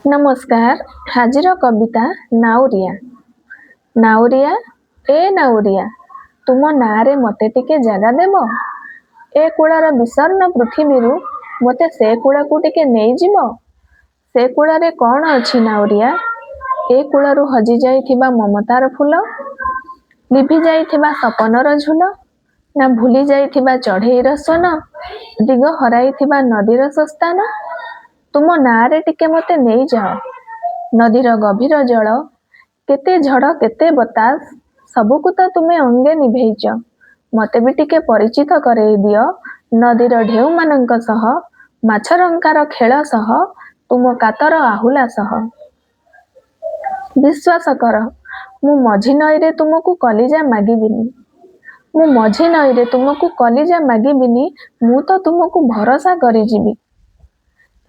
नमस्कार। हाजिर कविता नाउरिया। नाउरिया ए नाउरिया तुम नारे मते टिके जगह देव। ए कूड़ार विसर्ण पृथ्वी मते से कूड़ा को टिके नहीं जीव। से कूड़ारे कौन अच्छी नाउरिया? ए कूड़ारू हजि जाइथिबा ममतार फूल, लिभि जाइथिबा सपनर झुल, ना भूली जाइथिबा चढ़ेईर सोन, दिग हराइथिबा नदीर सस्तान। तुम नारे टिके मते नहीं जाओ। नदीर गभीर जल, केते झड़ केते बतास, सबुकु तो तुमे अंगे निभेइच। मते भी टिके परिचित करई दियो नदीर ढेउ मानंक सह, माछरंकार खेल सह, तुम कातर आहुला सह। विश्वास कर, मु मझी नईरे तुमको कलिजा मागिबिनी। मु मझी नईरे तुमको कलिजा मागिबिनी, मु तो तुमको भरोसा करी जीवी।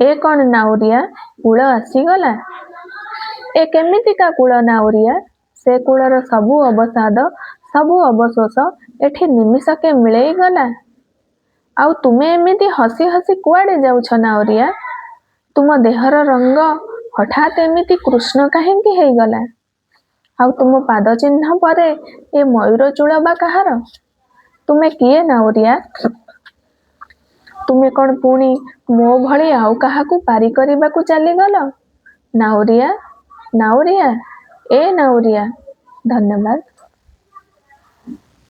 ए कौन नाउरिया कूल आसीगला? ए केमितिका कूल नाउरिया? से कूलर सबु अवसाद सबु अवशोष एठी निमिषके मिलई गला। आउ तुमे एमिति हसी हसी कुआडे जाउछ नाउरिया? तुम देहर रंग हठात एमिति कृष्ण काहेंकी हेगला? आउ तुम पाद चिन्ह परे ए मयूर चूल बा काहार? तुमे किए नाउरिया? तुमे कौन पुणी मो भली आउ काहाकू पारी करिबाकू चलीगल? नाउरिया नाउरिया ए नाउरिया। धन्यवाद।